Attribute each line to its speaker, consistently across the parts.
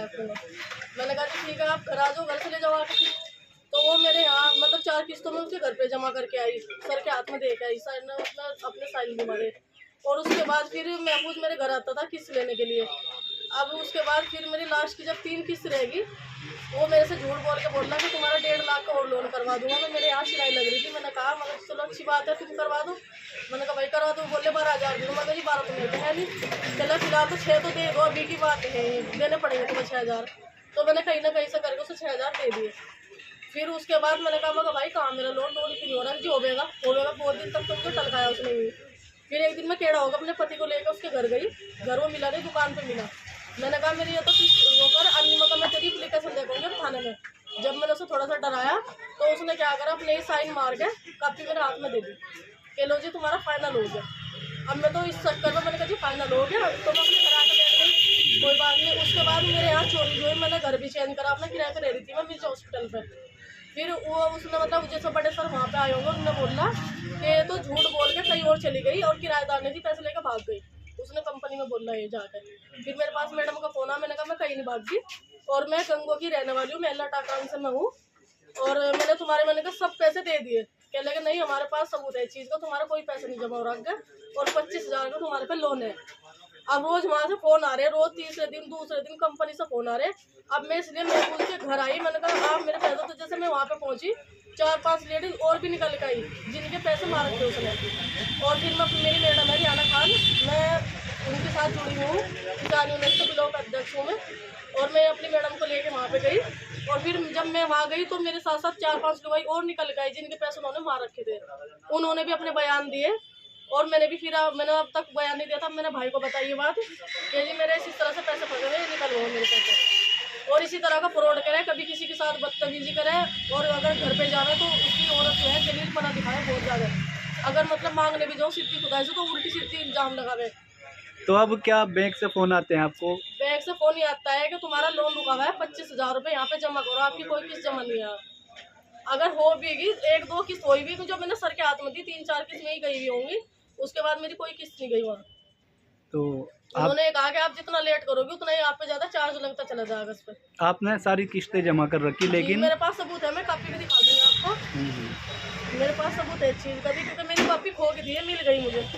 Speaker 1: मैंने कहा कि ठीक है आप घर आ जाओ, घर से ले जाओ आके। तो वो मेरे यहाँ मतलब 4 किस्तों में उसके घर पे जमा करके आई, सर के हाथ में दे के आई, साइन अपने साइन भी मारे। और उसके बाद फिर महफूज मेरे घर आता था किस्त लेने के लिए। अब उसके बाद फिर मेरी लास्ट की जब 3 किस्त रहेगी, वो मेरे से झूठ बोल के बोलना कि तुम्हारा 1.5 लाख का और लोन करवा दूंगा। मैं मेरे यहाँ सिलाई लग रही थी, मैंने कहा मतलब चलो अच्छी बात है तुम करवा दो। मैंने कहा भाई करवा दो, बोले 12,000 दूंगा। मैं जी 12 तो मेरे है नहीं, चलो फिलहाल तो 6 तो दे दो, अभी की बात है देने पड़ेंगे तुम्हें 6,000। तो मैंने कहीं ना कहीं से करके उसे 6,000 दे दिए। फिर उसके बाद मैंने कहा भाई कहाँ मेरा लोन क्यों नहीं हो रहा, जो होगा बहुत दिन तक तुमको टलकाया उसने भी। फिर एक दिन मैं केड़ा होगा अपने पति को लेकर उसके घर गई, घर वो मिला नहीं, दुकान पे मिला। मैंने कहा मेरी ये तो वो कर अन्य मतलब मैं तेरी एप्लीकेशन देखूंगी थाने में। जब मैंने उसे थोड़ा सा डराया तो उसने क्या करा, अपने ही साइन मार के कापी मेरे हाथ में दे दी कि लो जी तुम्हारा फाइनल हो गया। अब मैं तो इस चक्कर में मैंने कहा जी फाइनल हो गया तो मैं अपने घर आकर बैठ गई, कोई बात नहीं। उसके बाद मेरे यहाँ चोरी जो है, मैंने घर भी चेंज करा, अपना किराए पर रह रही थी मैं मिर्च हॉस्पिटल पे। फिर वो उसने मतलब जैसे बड़े सर वहाँ पे आए होंगे, उन्होंने बोला कि तो झूठ बोल के कहीं और चली गई और किराएदार ने जी पैसे लेकर भाग गई। उसने कंपनी में बोला ये जाकर। फिर मेरे पास मैडम का फोन आया, मैंने कहा मैं कहीं नहीं भागी और मैं गंगो की रहने वाली हूँ, मेला टाकान से मैं हूँ और मैंने तुम्हारे मैंने कहा सब पैसे दे दिए। कह लगे नहीं हमारे पास सबूत है इस चीज़ का, तुम्हारा कोई पैसा नहीं जमा हो रहा और 25,000 का तुम्हारे पे लोन है। अब रोज वहाँ से फोन आ रहे हैं, रोज तीसरे दिन दूसरे दिन कंपनी से फोन आ रहे हैं। अब मैं इसलिए महफूज के घर आई, मैंने कहा आप मेरे पैसे, तो जैसे मैं वहाँ पे पहुँची 4-5 लेडीज और भी निकल के आई जिनके पैसे मार थे उसने। और फिर मैं मेरी मैडम है रियाना खान, मैं उनके साथ जुड़ी हूँ, किसान यूनियन के ब्लॉक अध्यक्ष हूँ मैं। और मैं अपनी मैडम को लेके वहाँ पे गई और फिर जब मैं वहाँ गई तो मेरे साथ साथ 4-5 लोग और निकल गए जिनके पैसे उन्होंने मार रखे थे। उन्होंने भी अपने बयान दिए और मैंने भी फिर मैंने अब तक बयान नहीं दिया था। मैंने भाई को बताई ये बात कि जी मेरे इस तरह से पैसे फंसे हुए, निकल गए मेरे पैसे। और इसी तरह का फ्रॉड करे, कभी किसी के साथ बदतमीजी करे और अगर घर पे जावे तो उसकी औरत जो है जलीलपना दिखाए बहुत ज़्यादा। अगर मतलब मांगने भी जाओ सीधी खुदाई से तो उल्टी सीधी इल्जाम लगावे।
Speaker 2: तो अब क्या बैंक से फ़ोन आते हैं आपको?
Speaker 1: बैंक से फ़ोन ही आता है कि तुम्हारा लोन रुका हुआ है, 25,000 रुपये यहाँ पे जमा करो, आपकी कोई किस्त जमा नहीं है। अगर हो भी 1-2 किस्त हुई भी जो मैंने सर के हाथ में दी, 3-4 किस्त में ही गई हुई होंगी, उसके बाद मेरी कोई किस्त नहीं गई वहाँ।
Speaker 2: तो
Speaker 1: उन्होंने कहा कि आप जितना लेट करोगे उतना ही आप पे ज्यादा चार्ज लगता चला जाएगा इस पे।
Speaker 2: आपने सारी किस्तें जमा कर रखी लेकिन
Speaker 1: मेरे पास सबूत है, मैं कॉपी भी दिखा दूंगी आपको। मेरे पास सबूत है इस चीज का भी, क्योंकि मेरी कॉपी खो के दी है, मिल गई मुझे।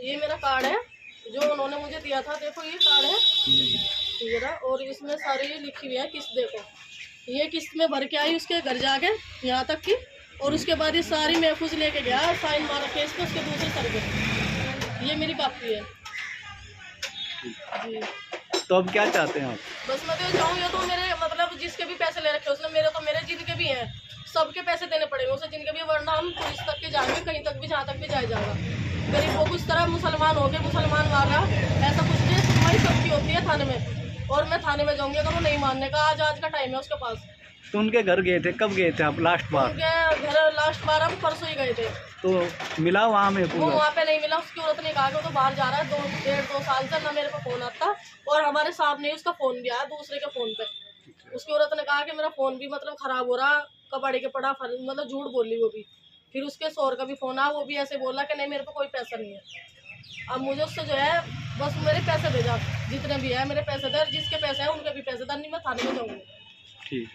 Speaker 1: ये मेरा कार्ड है जो उन्होंने मुझे दिया था, देखो ये कार्ड है मेरा और इसमें सारी लिखी हुई है किस्त। देखो ये किस्त में भर के आई उसके घर जाके यहाँ तक की, और उसके बाद ये सारी महफूज लेके गया साइन मार के इसको उसके दूसरे सर पे। ये मेरी कॉपी है जी।
Speaker 2: तो अब क्या चाहते हैं आप?
Speaker 1: बस मैं तो चाहूँ, ये तो मेरे मतलब जिसके भी पैसे ले रखे उसने, मेरे तो मेरे जिनके भी हैं सबके पैसे देने पड़ेंगे उसे, जिनके भी, वरना हम पुलिस तक के जाएंगे, कहीं तक भी, जहाँ तक भी जाया जाएगा। गरीबों को इस तरह मुसलमान हो गए, मुसलमान वाला ऐसा कुछ नहीं, सुनवाई सबकी होती है थाने में और मैं थाने में जाऊँगी अगर वो नहीं मानने का। आज का टाइम है उसके पास।
Speaker 2: तो उनके घर गए थे, कब गए थे आप लास्ट बार?
Speaker 1: उनके घर लास्ट बार हम परसों ही गए थे।
Speaker 2: तो मिला वहाँ में
Speaker 1: वो
Speaker 2: पूरा?
Speaker 1: वहाँ पे नहीं मिला, उसकी औरत ने कहा कि वो तो बाहर जा रहा है, 1.5-2 साल से ना मेरे को फ़ोन आता और हमारे सामने ही उसका फ़ोन भी आया दूसरे के फ़ोन पे। उसकी औरत ने कहा कि मेरा फ़ोन भी मतलब ख़राब हो रहा, कबाड़ी के पड़ा, मतलब झूठ बोली वो भी। फिर उसके शोहर का भी फ़ोन आया, वो भी ऐसे बोला कि नहीं मेरे पे कोई पैसा नहीं है। अब मुझे उससे जो है बस मेरे पैसे भेजा, जितने भी है मेरे पैसे दे, जिसके पैसे हैं उनके भी पैसे दे, नहीं मैं थाने में जाऊँगी।
Speaker 2: ठीक।